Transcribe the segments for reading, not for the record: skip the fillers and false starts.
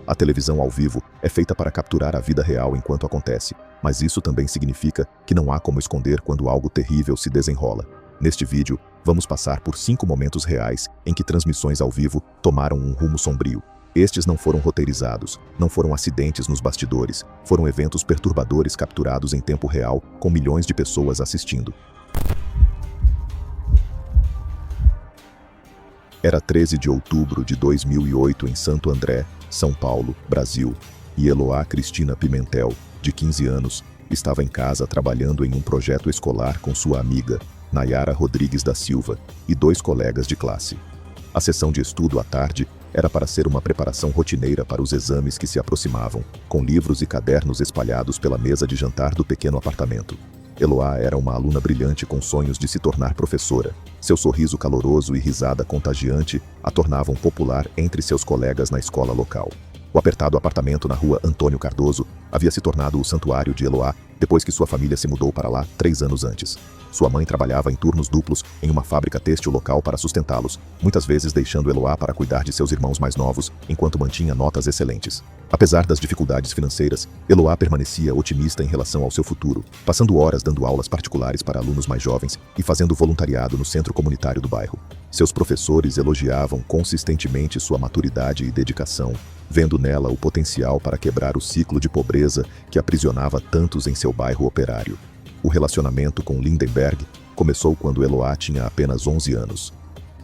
A televisão ao vivo é feita para capturar a vida real enquanto acontece, mas isso também significa que não há como esconder quando algo terrível se desenrola. Neste vídeo, vamos passar por 5 momentos reais em que transmissões ao vivo tomaram um rumo sombrio. Estes não foram roteirizados, não foram acidentes nos bastidores, foram eventos perturbadores capturados em tempo real, com milhões de pessoas assistindo. Era 13 de outubro de 2008 em Santo André, São Paulo, Brasil, e Eloá Cristina Pimentel, de 15 anos, estava em casa trabalhando em um projeto escolar com sua amiga, Nayara Rodrigues da Silva, e 2 colegas de classe. A sessão de estudo à tarde era para ser uma preparação rotineira para os exames que se aproximavam, com livros e cadernos espalhados pela mesa de jantar do pequeno apartamento. Eloá era uma aluna brilhante com sonhos de se tornar professora. Seu sorriso caloroso e risada contagiante a tornavam popular entre seus colegas na escola local. O apertado apartamento na rua Antônio Cardoso havia se tornado o santuário de Eloá depois que sua família se mudou para lá 3 anos antes. Sua mãe trabalhava em turnos duplos em uma fábrica têxtil local para sustentá-los, muitas vezes deixando Eloá para cuidar de seus irmãos mais novos, enquanto mantinha notas excelentes. Apesar das dificuldades financeiras, Eloá permanecia otimista em relação ao seu futuro, passando horas dando aulas particulares para alunos mais jovens e fazendo voluntariado no centro comunitário do bairro. Seus professores elogiavam consistentemente sua maturidade e dedicação, vendo nela o potencial para quebrar o ciclo de pobreza que aprisionava tantos em seu bairro operário. O relacionamento com Lindenberg começou quando Eloá tinha apenas 11 anos.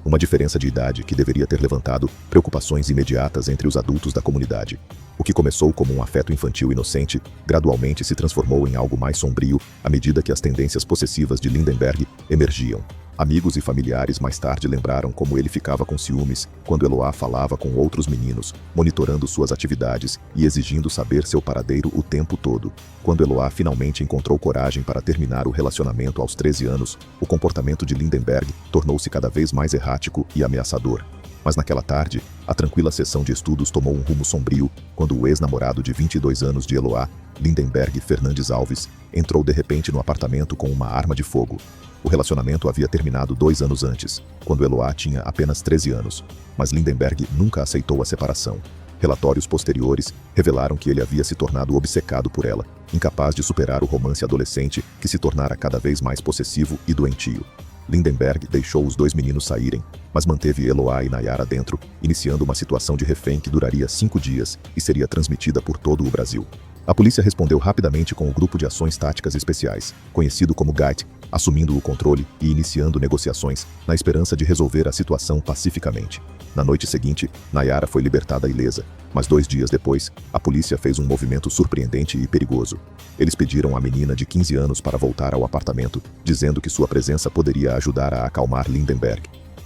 Uma diferença de idade que deveria ter levantado preocupações imediatas entre os adultos da comunidade. O que começou como um afeto infantil inocente, gradualmente se transformou em algo mais sombrio à medida que as tendências possessivas de Lindenberg emergiam. Amigos e familiares mais tarde lembraram como ele ficava com ciúmes quando Eloá falava com outros meninos, monitorando suas atividades e exigindo saber seu paradeiro o tempo todo. Quando Eloá finalmente encontrou coragem para terminar o relacionamento aos 13 anos, o comportamento de Lindenberg tornou-se cada vez mais errático e ameaçador. Mas naquela tarde, a tranquila sessão de estudos tomou um rumo sombrio quando o ex-namorado de 22 anos de Eloá, Lindenberg Fernandes Alves, entrou de repente no apartamento com uma arma de fogo. O relacionamento havia terminado 2 anos antes, quando Eloá tinha apenas 13 anos, mas Lindenberg nunca aceitou a separação. Relatórios posteriores revelaram que ele havia se tornado obcecado por ela, incapaz de superar o romance adolescente que se tornara cada vez mais possessivo e doentio. Lindenberg deixou os 2 meninos saírem, mas manteve Eloá e Nayara dentro, iniciando uma situação de refém que duraria 5 dias e seria transmitida por todo o Brasil. A polícia respondeu rapidamente com o Grupo de Ações Táticas Especiais, conhecido como GAT, assumindo o controle e iniciando negociações, na esperança de resolver a situação pacificamente. Na noite seguinte, Nayara foi libertada ilesa, mas 2 dias depois, a polícia fez um movimento surpreendente e perigoso. Eles pediram à menina de 15 anos para voltar ao apartamento, dizendo que sua presença poderia ajudar a acalmar Lindenberg.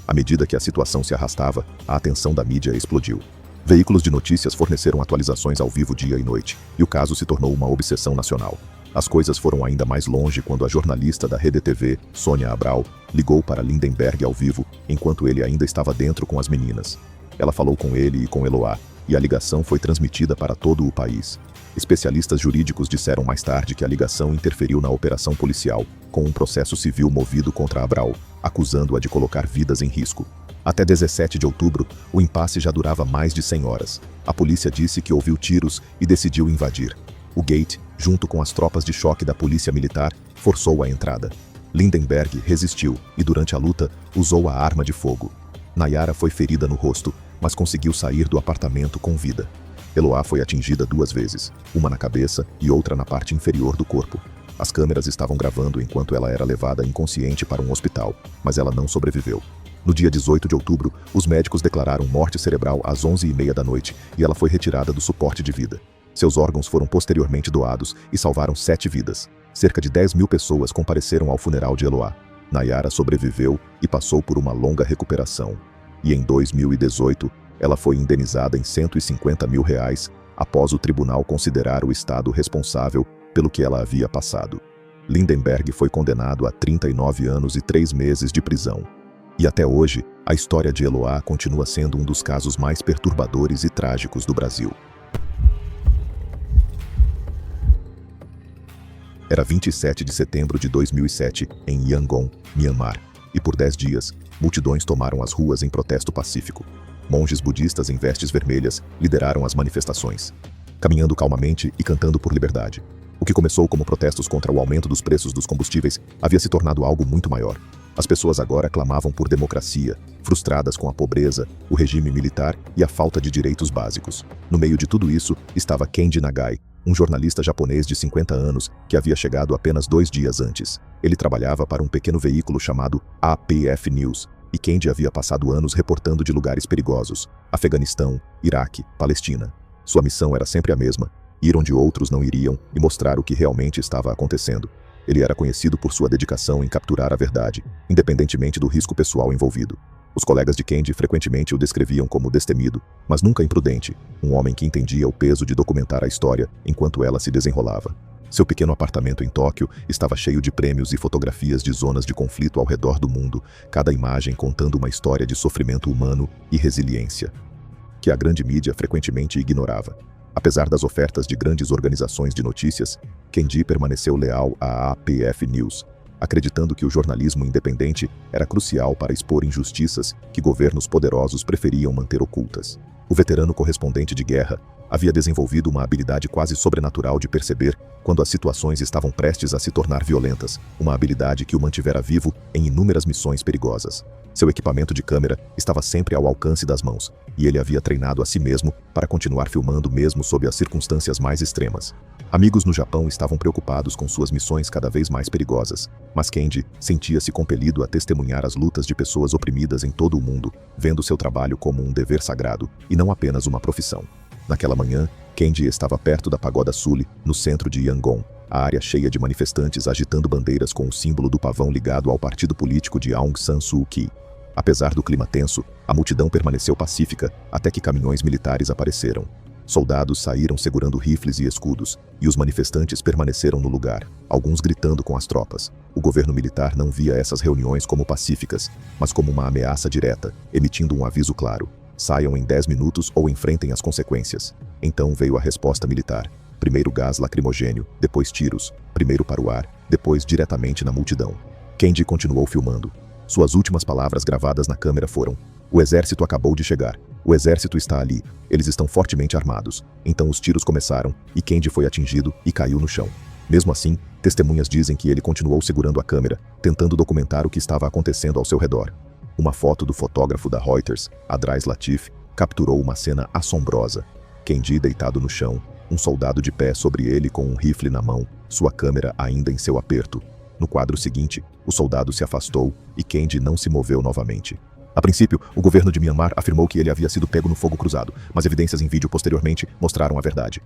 À medida que a situação se arrastava, a atenção da mídia explodiu. Veículos de notícias forneceram atualizações ao vivo dia e noite, e o caso se tornou uma obsessão nacional. As coisas foram ainda mais longe quando a jornalista da Rede TV, Sônia Abrão, ligou para Lindenberg ao vivo, enquanto ele ainda estava dentro com as meninas. Ela falou com ele e com Eloá, e a ligação foi transmitida para todo o país. Especialistas jurídicos disseram mais tarde que a ligação interferiu na operação policial, com um processo civil movido contra Abrão, acusando-a de colocar vidas em risco. Até 17 de outubro, o impasse já durava mais de 100 horas. A polícia disse que ouviu tiros e decidiu invadir. O Gate, junto com as tropas de choque da polícia militar, forçou a entrada. Lindenberg resistiu e, durante a luta, usou a arma de fogo. Nayara foi ferida no rosto, mas conseguiu sair do apartamento com vida. Eloá foi atingida 2 vezes, uma na cabeça e outra na parte inferior do corpo. As câmeras estavam gravando enquanto ela era levada inconsciente para um hospital, mas ela não sobreviveu. No dia 18 de outubro, os médicos declararam morte cerebral às 11h30 da noite e ela foi retirada do suporte de vida. Seus órgãos foram posteriormente doados e salvaram 7 vidas. Cerca de 10 mil pessoas compareceram ao funeral de Eloá. Nayara sobreviveu e passou por uma longa recuperação. E em 2018, ela foi indenizada em R$150 mil após o tribunal considerar o Estado responsável pelo que ela havia passado. Lindenberg foi condenado a 39 anos e 3 meses de prisão. E até hoje, a história de Eloá continua sendo um dos casos mais perturbadores e trágicos do Brasil. Era 27 de setembro de 2007, em Yangon, Myanmar, e por 10 dias, multidões tomaram as ruas em protesto pacífico. monges budistas em vestes vermelhas lideraram as manifestações, caminhando calmamente e cantando por liberdade. O que começou como protestos contra o aumento dos preços dos combustíveis havia se tornado algo muito maior. As pessoas agora clamavam por democracia, frustradas com a pobreza, o regime militar e a falta de direitos básicos. No meio de tudo isso estava Kenji Nagai, um jornalista japonês de 50 anos que havia chegado apenas 2 dias antes. Ele trabalhava para um pequeno veículo chamado APF News, e Kenji havia passado anos reportando de lugares perigosos: Afeganistão, Iraque, Palestina. Sua missão era sempre a mesma: ir onde outros não iriam e mostrar o que realmente estava acontecendo. Ele era conhecido por sua dedicação em capturar a verdade, independentemente do risco pessoal envolvido. Os colegas de Kenji frequentemente o descreviam como destemido, mas nunca imprudente, um homem que entendia o peso de documentar a história enquanto ela se desenrolava. Seu pequeno apartamento em Tóquio estava cheio de prêmios e fotografias de zonas de conflito ao redor do mundo, cada imagem contando uma história de sofrimento humano e resiliência, que a grande mídia frequentemente ignorava. Apesar das ofertas de grandes organizações de notícias, Kenji permaneceu leal à APF News, acreditando que o jornalismo independente era crucial para expor injustiças que governos poderosos preferiam manter ocultas. O veterano correspondente de guerra havia desenvolvido uma habilidade quase sobrenatural de perceber quando as situações estavam prestes a se tornar violentas, uma habilidade que o mantivera vivo em inúmeras missões perigosas. Seu equipamento de câmera estava sempre ao alcance das mãos, e ele havia treinado a si mesmo para continuar filmando mesmo sob as circunstâncias mais extremas. Amigos no Japão estavam preocupados com suas missões cada vez mais perigosas, mas Kenji sentia-se compelido a testemunhar as lutas de pessoas oprimidas em todo o mundo, vendo seu trabalho como um dever sagrado e não apenas uma profissão. Naquela manhã, Kenji estava perto da Pagoda Suli, no centro de Yangon, a área cheia de manifestantes agitando bandeiras com o símbolo do pavão ligado ao partido político de Aung San Suu Kyi. Apesar do clima tenso, a multidão permaneceu pacífica até que caminhões militares apareceram. Soldados saíram segurando rifles e escudos, e os manifestantes permaneceram no lugar, alguns gritando com as tropas. O governo militar não via essas reuniões como pacíficas, mas como uma ameaça direta, emitindo um aviso claro: saiam em 10 minutos ou enfrentem as consequências. Então veio a resposta militar. Primeiro gás lacrimogênio, depois tiros, primeiro para o ar, depois diretamente na multidão. Kenji continuou filmando. Suas últimas palavras gravadas na câmera foram: o exército acabou de chegar. O exército está ali. Eles estão fortemente armados. Então os tiros começaram, e Kenji foi atingido e caiu no chão. Mesmo assim, testemunhas dizem que ele continuou segurando a câmera, tentando documentar o que estava acontecendo ao seu redor. Uma foto do fotógrafo da Reuters, Adrais Latif, capturou uma cena assombrosa. Kenji deitado no chão, um soldado de pé sobre ele com um rifle na mão, sua câmera ainda em seu aperto. No quadro seguinte, o soldado se afastou e Kenji não se moveu novamente. A princípio, o governo de Myanmar afirmou que ele havia sido pego no fogo cruzado, mas evidências em vídeo posteriormente mostraram a verdade.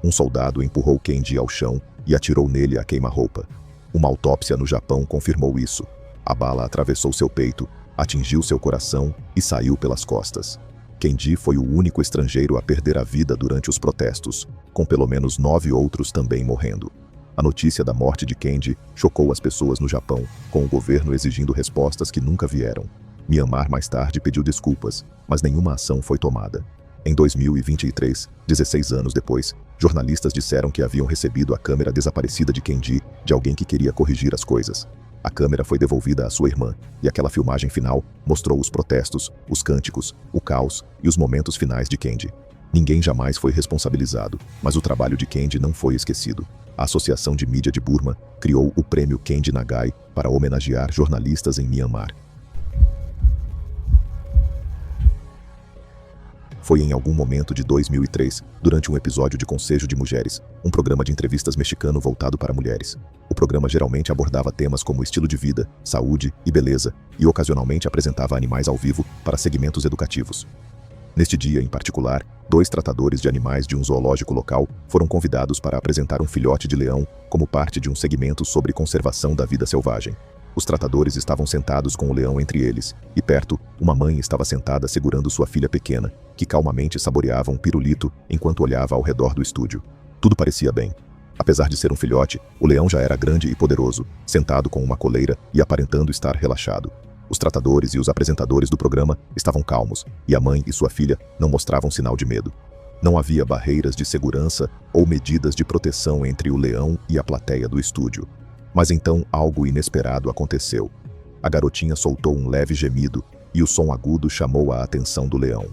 Um soldado empurrou Kenji ao chão e atirou nele a queima-roupa. Uma autópsia no Japão confirmou isso. A bala atravessou seu peito, atingiu seu coração e saiu pelas costas. Kenji foi o único estrangeiro a perder a vida durante os protestos, com pelo menos 9 outros também morrendo. A notícia da morte de Kenji chocou as pessoas no Japão, com o governo exigindo respostas que nunca vieram. Myanmar mais tarde pediu desculpas, mas nenhuma ação foi tomada. Em 2023, 16 anos depois, jornalistas disseram que haviam recebido a câmera desaparecida de Kenji de alguém que queria corrigir as coisas. A câmera foi devolvida à sua irmã, e aquela filmagem final mostrou os protestos, os cânticos, o caos e os momentos finais de Kenji. Ninguém jamais foi responsabilizado, mas o trabalho de Kenji não foi esquecido. A Associação de Mídia de Burma criou o Prêmio Kenji Nagai para homenagear jornalistas em Myanmar. Foi em algum momento de 2003, durante um episódio de Conselho de Mulheres, um programa de entrevistas mexicano voltado para mulheres. O programa geralmente abordava temas como estilo de vida, saúde e beleza, e ocasionalmente apresentava animais ao vivo para segmentos educativos. Neste dia, em particular, 2 tratadores de animais de um zoológico local foram convidados para apresentar um filhote de leão como parte de um segmento sobre conservação da vida selvagem. Os tratadores estavam sentados com o leão entre eles, e perto, uma mãe estava sentada segurando sua filha pequena, que calmamente saboreava um pirulito enquanto olhava ao redor do estúdio. Tudo parecia bem. Apesar de ser um filhote, o leão já era grande e poderoso, sentado com uma coleira e aparentando estar relaxado. Os tratadores e os apresentadores do programa estavam calmos, e a mãe e sua filha não mostravam sinal de medo. Não havia barreiras de segurança ou medidas de proteção entre o leão e a plateia do estúdio. Mas então algo inesperado aconteceu. A garotinha soltou um leve gemido, e o som agudo chamou a atenção do leão.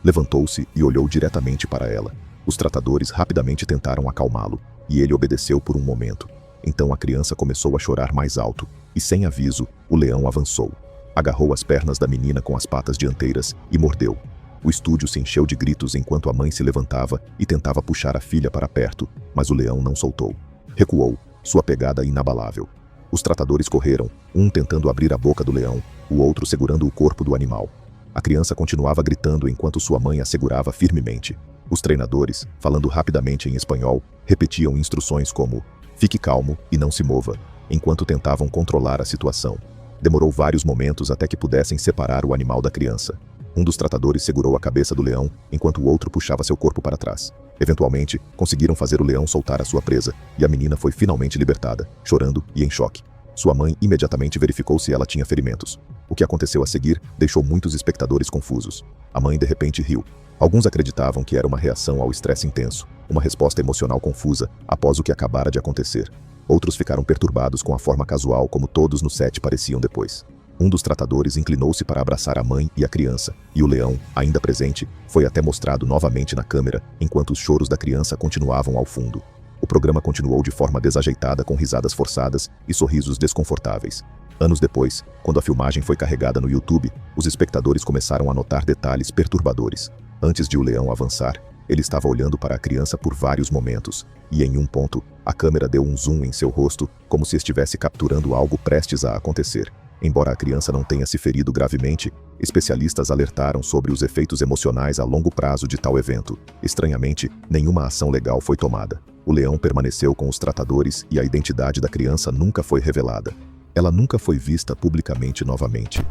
levantou-se e olhou diretamente para ela. Os tratadores rapidamente tentaram acalmá-lo, e ele obedeceu por um momento. Então a criança começou a chorar mais alto, e sem aviso, o leão avançou. Agarrou as pernas da menina com as patas dianteiras e mordeu. O estúdio se encheu de gritos enquanto a mãe se levantava e tentava puxar a filha para perto, mas o leão não soltou. Recuou, sua pegada inabalável. Os tratadores correram, um tentando abrir a boca do leão, o outro segurando o corpo do animal. A criança continuava gritando enquanto sua mãe a segurava firmemente. Os treinadores, falando rapidamente em espanhol, repetiam instruções como "fique calmo e não se mova", enquanto tentavam controlar a situação. Demorou vários momentos até que pudessem separar o animal da criança. Um dos tratadores segurou a cabeça do leão, enquanto o outro puxava seu corpo para trás. Eventualmente, conseguiram fazer o leão soltar a sua presa, e a menina foi finalmente libertada, chorando e em choque. Sua mãe imediatamente verificou se ela tinha ferimentos. O que aconteceu a seguir deixou muitos espectadores confusos. A mãe de repente riu. Alguns acreditavam que era uma reação ao estresse intenso, uma resposta emocional confusa após o que acabara de acontecer. Outros ficaram perturbados com a forma casual como todos no set pareciam depois. Um dos tratadores inclinou-se para abraçar a mãe e a criança, e o leão, ainda presente, foi até mostrado novamente na câmera, enquanto os choros da criança continuavam ao fundo. O programa continuou de forma desajeitada, com risadas forçadas e sorrisos desconfortáveis. Anos depois, quando a filmagem foi carregada no YouTube, os espectadores começaram a notar detalhes perturbadores. Antes de o leão avançar, ele estava olhando para a criança por vários momentos, e em um ponto, a câmera deu um zoom em seu rosto, como se estivesse capturando algo prestes a acontecer. Embora a criança não tenha se ferido gravemente, especialistas alertaram sobre os efeitos emocionais a longo prazo de tal evento. Estranhamente, nenhuma ação legal foi tomada. O leão permaneceu com os tratadores e a identidade da criança nunca foi revelada. Ela nunca foi vista publicamente novamente.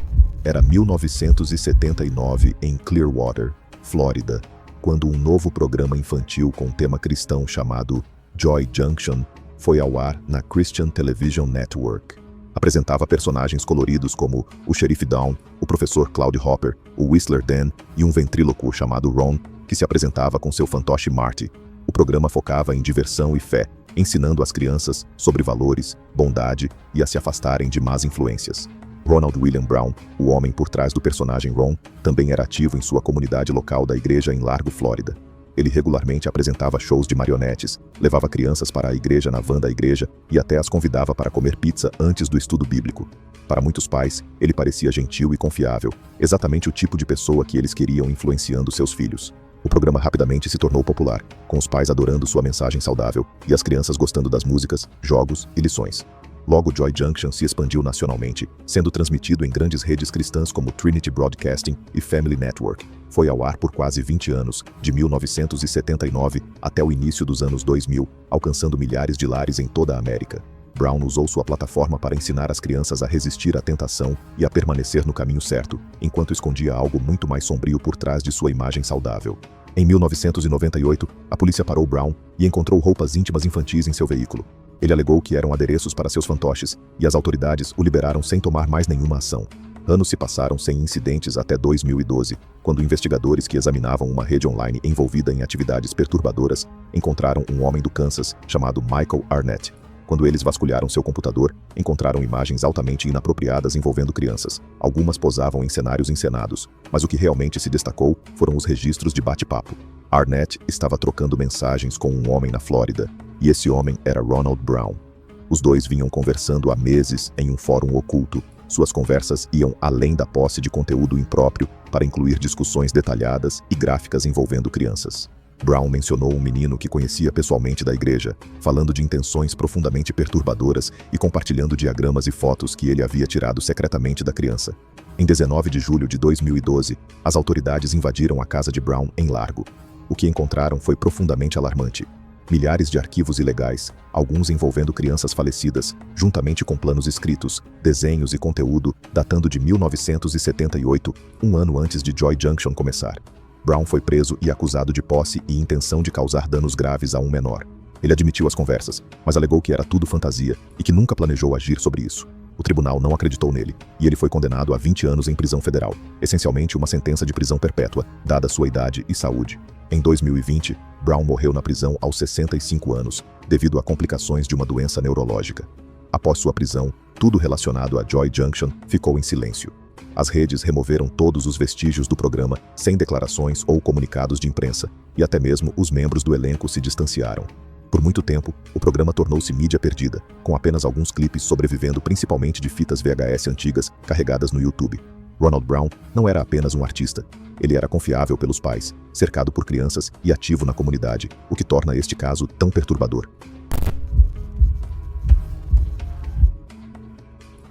Era 1979 em Clearwater, Flórida, quando um novo programa infantil com tema cristão chamado Joy Junction foi ao ar na Christian Television Network. Apresentava personagens coloridos como o Xerife Dawn, o professor Cloud Hopper, o Whistler Dan e um ventríloco chamado Ron, que se apresentava com seu fantoche Marty. O programa focava em diversão e fé, ensinando as crianças sobre valores, bondade e a se afastarem de más influências. Ronald William Brown, o homem por trás do personagem Ron, também era ativo em sua comunidade local da igreja em Largo, Flórida. Ele regularmente apresentava shows de marionetes, levava crianças para a igreja na van da igreja e até as convidava para comer pizza antes do estudo bíblico. Para muitos pais, ele parecia gentil e confiável, exatamente o tipo de pessoa que eles queriam influenciando seus filhos. O programa rapidamente se tornou popular, com os pais adorando sua mensagem saudável e as crianças gostando das músicas, jogos e lições. Logo, Joy Junction se expandiu nacionalmente, sendo transmitido em grandes redes cristãs como Trinity Broadcasting e Family Network. Foi ao ar por quase 20 anos, de 1979 até o início dos anos 2000, alcançando milhares de lares em toda a América. Brown usou sua plataforma para ensinar as crianças a resistir à tentação e a permanecer no caminho certo, enquanto escondia algo muito mais sombrio por trás de sua imagem saudável. Em 1998, a polícia parou Brown e encontrou roupas íntimas infantis em seu veículo. Ele alegou que eram adereços para seus fantoches, e as autoridades o liberaram sem tomar mais nenhuma ação. Anos se passaram sem incidentes até 2012, quando investigadores que examinavam uma rede online envolvida em atividades perturbadoras encontraram um homem do Kansas chamado Michael Arnett. Quando eles vasculharam seu computador, encontraram imagens altamente inapropriadas envolvendo crianças. Algumas posavam em cenários encenados, mas o que realmente se destacou foram os registros de bate-papo. Arnett estava trocando mensagens com um homem na Flórida, e esse homem era Ronald Brown. Os dois vinham conversando há meses em um fórum oculto. Suas conversas iam além da posse de conteúdo impróprio para incluir discussões detalhadas e gráficas envolvendo crianças. Brown mencionou um menino que conhecia pessoalmente da igreja, falando de intenções profundamente perturbadoras e compartilhando diagramas e fotos que ele havia tirado secretamente da criança. Em 19 de julho de 2012, as autoridades invadiram a casa de Brown em Largo. O que encontraram foi profundamente alarmante. Milhares de arquivos ilegais, alguns envolvendo crianças falecidas, juntamente com planos escritos, desenhos e conteúdo datando de 1978, um ano antes de Joy Junction começar. Brown foi preso e acusado de posse e intenção de causar danos graves a um menor. Ele admitiu as conversas, mas alegou que era tudo fantasia e que nunca planejou agir sobre isso. O tribunal não acreditou nele, e ele foi condenado a 20 anos em prisão federal, essencialmente uma sentença de prisão perpétua, dada sua idade e saúde. Em 2020, Brown morreu na prisão aos 65 anos, devido a complicações de uma doença neurológica. Após sua prisão, tudo relacionado a Joy Junction ficou em silêncio. As redes removeram todos os vestígios do programa, sem declarações ou comunicados de imprensa, e até mesmo os membros do elenco se distanciaram. Por muito tempo, o programa tornou-se mídia perdida, com apenas alguns clipes sobrevivendo principalmente de fitas VHS antigas carregadas no YouTube. Ronald Brown não era apenas um artista. Ele era confiável pelos pais, cercado por crianças e ativo na comunidade, o que torna este caso tão perturbador.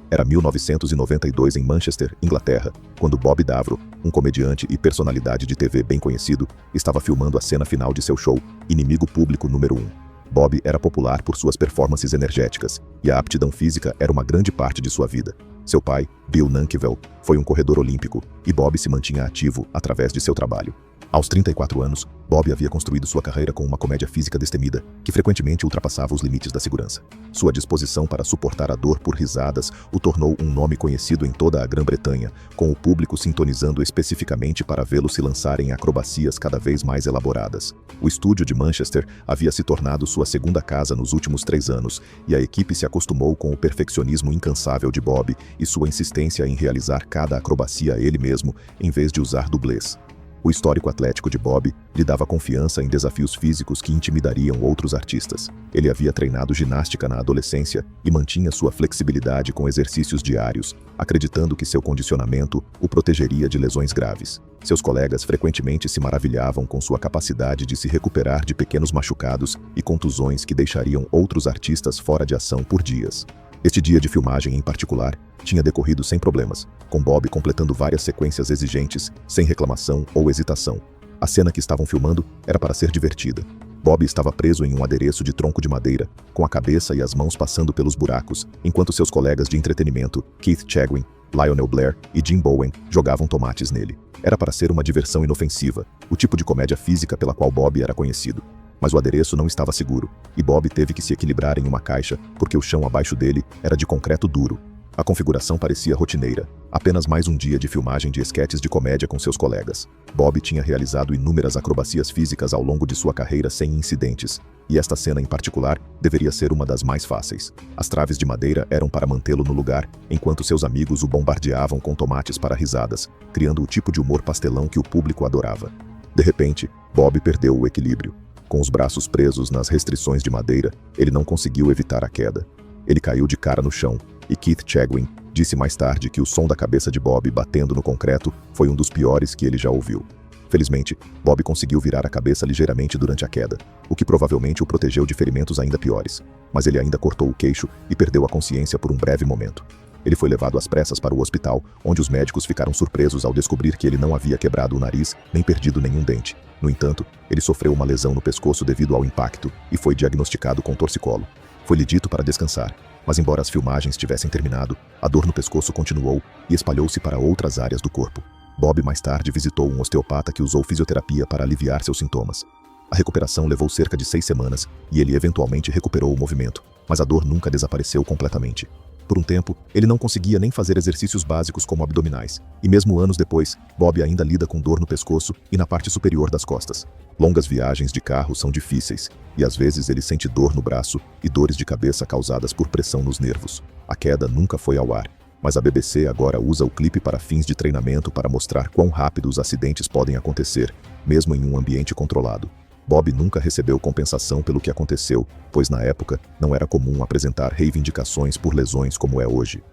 Era 1992 em Manchester, Inglaterra, quando Bob Davro, um comediante e personalidade de TV bem conhecido, estava filmando a cena final de seu show Inimigo Público número 1. Bob era popular por suas performances energéticas, e a aptidão física era uma grande parte de sua vida. Seu pai, Bill Nankerville, foi um corredor olímpico, e Bob se mantinha ativo através de seu trabalho. Aos 34 anos, Bob havia construído sua carreira com uma comédia física destemida, que frequentemente ultrapassava os limites da segurança. Sua disposição para suportar a dor por risadas o tornou um nome conhecido em toda a Grã-Bretanha, com o público sintonizando especificamente para vê-lo se lançar em acrobacias cada vez mais elaboradas. O estúdio de Manchester havia se tornado sua segunda casa nos últimos 3 anos, e a equipe se acostumou com o perfeccionismo incansável de Bob e sua insistência em realizar cada acrobacia ele mesmo, em vez de usar dublês. O histórico atlético de Bob lhe dava confiança em desafios físicos que intimidariam outros artistas. Ele havia treinado ginástica na adolescência e mantinha sua flexibilidade com exercícios diários, acreditando que seu condicionamento o protegeria de lesões graves. Seus colegas frequentemente se maravilhavam com sua capacidade de se recuperar de pequenos machucados e contusões que deixariam outros artistas fora de ação por dias. Este dia de filmagem, em particular, tinha decorrido sem problemas, com Bob completando várias sequências exigentes, sem reclamação ou hesitação. A cena que estavam filmando era para ser divertida. Bob estava preso em um adereço de tronco de madeira, com a cabeça e as mãos passando pelos buracos, enquanto seus colegas de entretenimento, Keith Chegwin, Lionel Blair e Jim Bowen, jogavam tomates nele. Era para ser uma diversão inofensiva, o tipo de comédia física pela qual Bob era conhecido. Mas o adereço não estava seguro, e Bob teve que se equilibrar em uma caixa porque o chão abaixo dele era de concreto duro. A configuração parecia rotineira, apenas mais um dia de filmagem de esquetes de comédia com seus colegas. Bob tinha realizado inúmeras acrobacias físicas ao longo de sua carreira sem incidentes, e esta cena em particular deveria ser uma das mais fáceis. As traves de madeira eram para mantê-lo no lugar, enquanto seus amigos o bombardeavam com tomates para risadas, criando o tipo de humor pastelão que o público adorava. De repente, Bob perdeu o equilíbrio. Com os braços presos nas restrições de madeira, ele não conseguiu evitar a queda. Ele caiu de cara no chão, e Keith Chegwin disse mais tarde que o som da cabeça de Bob batendo no concreto foi um dos piores que ele já ouviu. Felizmente, Bob conseguiu virar a cabeça ligeiramente durante a queda, o que provavelmente o protegeu de ferimentos ainda piores, mas ele ainda cortou o queixo e perdeu a consciência por um breve momento. Ele foi levado às pressas para o hospital, onde os médicos ficaram surpresos ao descobrir que ele não havia quebrado o nariz nem perdido nenhum dente. No entanto, ele sofreu uma lesão no pescoço devido ao impacto e foi diagnosticado com torcicolo. Foi-lhe dito para descansar, mas embora as filmagens tivessem terminado, a dor no pescoço continuou e espalhou-se para outras áreas do corpo. Bob mais tarde visitou um osteopata que usou fisioterapia para aliviar seus sintomas. A recuperação levou cerca de 6 semanas e ele eventualmente recuperou o movimento, mas a dor nunca desapareceu completamente. Por um tempo, ele não conseguia nem fazer exercícios básicos como abdominais, e mesmo anos depois, Bob ainda lida com dor no pescoço e na parte superior das costas. Longas viagens de carro são difíceis, e às vezes ele sente dor no braço e dores de cabeça causadas por pressão nos nervos. A queda nunca foi ao ar, mas a BBC agora usa o clipe para fins de treinamento para mostrar quão rápido os acidentes podem acontecer, mesmo em um ambiente controlado. Bob nunca recebeu compensação pelo que aconteceu, pois na época não era comum apresentar reivindicações por lesões como é hoje.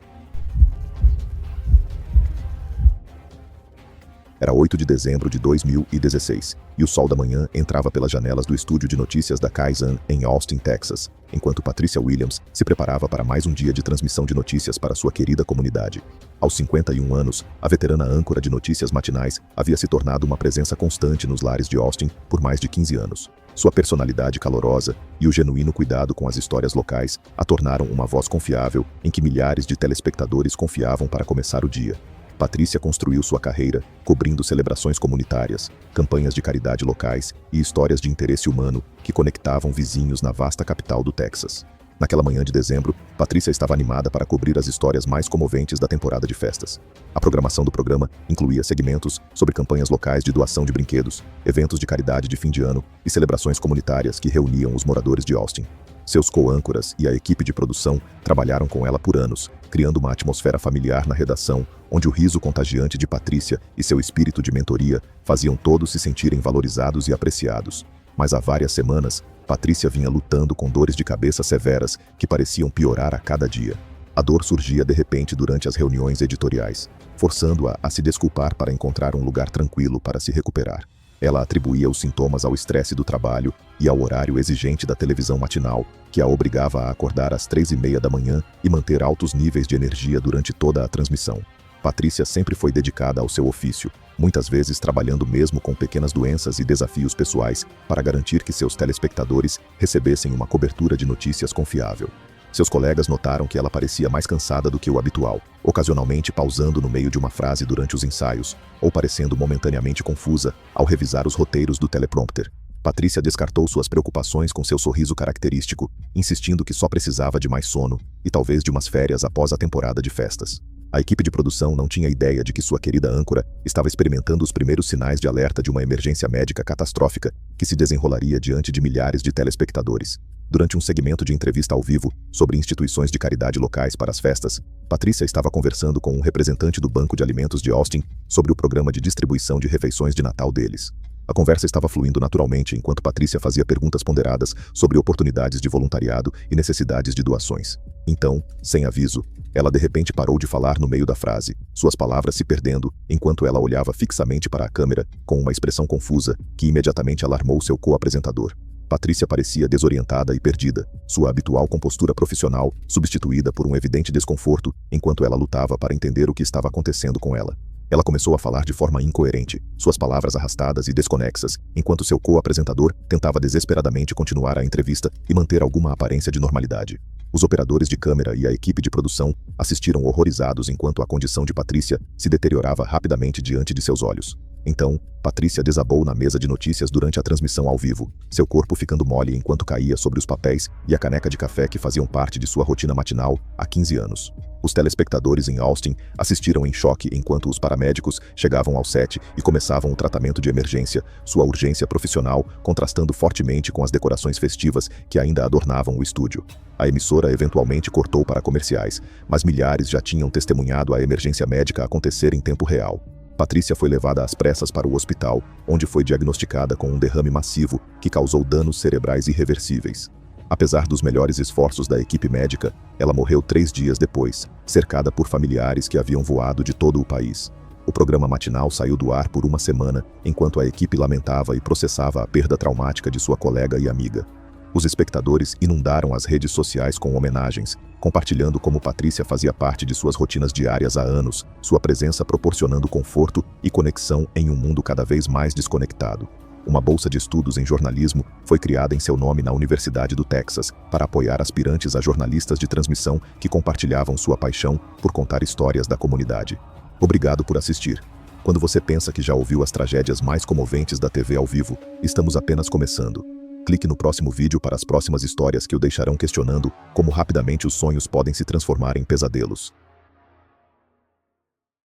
Era 8 de dezembro de 2016, e o sol da manhã entrava pelas janelas do estúdio de notícias da Kaizen em Austin, Texas, enquanto Patricia Williams se preparava para mais um dia de transmissão de notícias para sua querida comunidade. Aos 51 anos, a veterana âncora de notícias matinais havia se tornado uma presença constante nos lares de Austin por mais de 15 anos. Sua personalidade calorosa e o genuíno cuidado com as histórias locais a tornaram uma voz confiável em que milhares de telespectadores confiavam para começar o dia. Patricia construiu sua carreira cobrindo celebrações comunitárias, campanhas de caridade locais e histórias de interesse humano que conectavam vizinhos na vasta capital do Texas. Naquela manhã de dezembro, Patricia estava animada para cobrir as histórias mais comoventes da temporada de festas. A programação do programa incluía segmentos sobre campanhas locais de doação de brinquedos, eventos de caridade de fim de ano e celebrações comunitárias que reuniam os moradores de Austin. Seus co-âncoras e a equipe de produção trabalharam com ela por anos, criando uma atmosfera familiar na redação, onde o riso contagiante de Patrícia e seu espírito de mentoria faziam todos se sentirem valorizados e apreciados. Mas há várias semanas, Patrícia vinha lutando com dores de cabeça severas que pareciam piorar a cada dia. A dor surgia de repente durante as reuniões editoriais, forçando-a a se desculpar para encontrar um lugar tranquilo para se recuperar. Ela atribuía os sintomas ao estresse do trabalho e ao horário exigente da televisão matinal, que a obrigava a acordar às 3h30 da manhã e manter altos níveis de energia durante toda a transmissão. Patrícia sempre foi dedicada ao seu ofício, muitas vezes trabalhando mesmo com pequenas doenças e desafios pessoais para garantir que seus telespectadores recebessem uma cobertura de notícias confiável. Seus colegas notaram que ela parecia mais cansada do que o habitual, ocasionalmente pausando no meio de uma frase durante os ensaios, ou parecendo momentaneamente confusa ao revisar os roteiros do teleprompter. Patrícia descartou suas preocupações com seu sorriso característico, insistindo que só precisava de mais sono e talvez de umas férias após a temporada de festas. A equipe de produção não tinha ideia de que sua querida âncora estava experimentando os primeiros sinais de alerta de uma emergência médica catastrófica que se desenrolaria diante de milhares de telespectadores. Durante um segmento de entrevista ao vivo sobre instituições de caridade locais para as festas, Patrícia estava conversando com um representante do Banco de Alimentos de Austin sobre o programa de distribuição de refeições de Natal deles. A conversa estava fluindo naturalmente enquanto Patrícia fazia perguntas ponderadas sobre oportunidades de voluntariado e necessidades de doações. Então, sem aviso, ela de repente parou de falar no meio da frase, suas palavras se perdendo enquanto ela olhava fixamente para a câmera com uma expressão confusa que imediatamente alarmou seu co-apresentador. Patrícia parecia desorientada e perdida, sua habitual compostura profissional substituída por um evidente desconforto enquanto ela lutava para entender o que estava acontecendo com ela. Ela começou a falar de forma incoerente, suas palavras arrastadas e desconexas, enquanto seu co-apresentador tentava desesperadamente continuar a entrevista e manter alguma aparência de normalidade. Os operadores de câmera e a equipe de produção assistiram horrorizados enquanto a condição de Patrícia se deteriorava rapidamente diante de seus olhos. Então, Patrícia desabou na mesa de notícias durante a transmissão ao vivo, seu corpo ficando mole enquanto caía sobre os papéis e a caneca de café que faziam parte de sua rotina matinal há 15 anos. Os telespectadores em Austin assistiram em choque enquanto os paramédicos chegavam ao set e começavam o tratamento de emergência, sua urgência profissional contrastando fortemente com as decorações festivas que ainda adornavam o estúdio. A emissora eventualmente cortou para comerciais, mas milhares já tinham testemunhado a emergência médica acontecer em tempo real. Patrícia foi levada às pressas para o hospital, onde foi diagnosticada com um derrame massivo que causou danos cerebrais irreversíveis. Apesar dos melhores esforços da equipe médica, ela morreu 3 dias depois, cercada por familiares que haviam voado de todo o país. O programa matinal saiu do ar por uma semana, enquanto a equipe lamentava e processava a perda traumática de sua colega e amiga. Os espectadores inundaram as redes sociais com homenagens, compartilhando como Patrícia fazia parte de suas rotinas diárias há anos, sua presença proporcionando conforto e conexão em um mundo cada vez mais desconectado. Uma bolsa de estudos em jornalismo foi criada em seu nome na Universidade do Texas para apoiar aspirantes a jornalistas de transmissão que compartilhavam sua paixão por contar histórias da comunidade. Obrigado por assistir. Quando você pensa que já ouviu as tragédias mais comoventes da TV ao vivo, estamos apenas começando. Clique no próximo vídeo para as próximas histórias que o deixarão questionando como rapidamente os sonhos podem se transformar em pesadelos.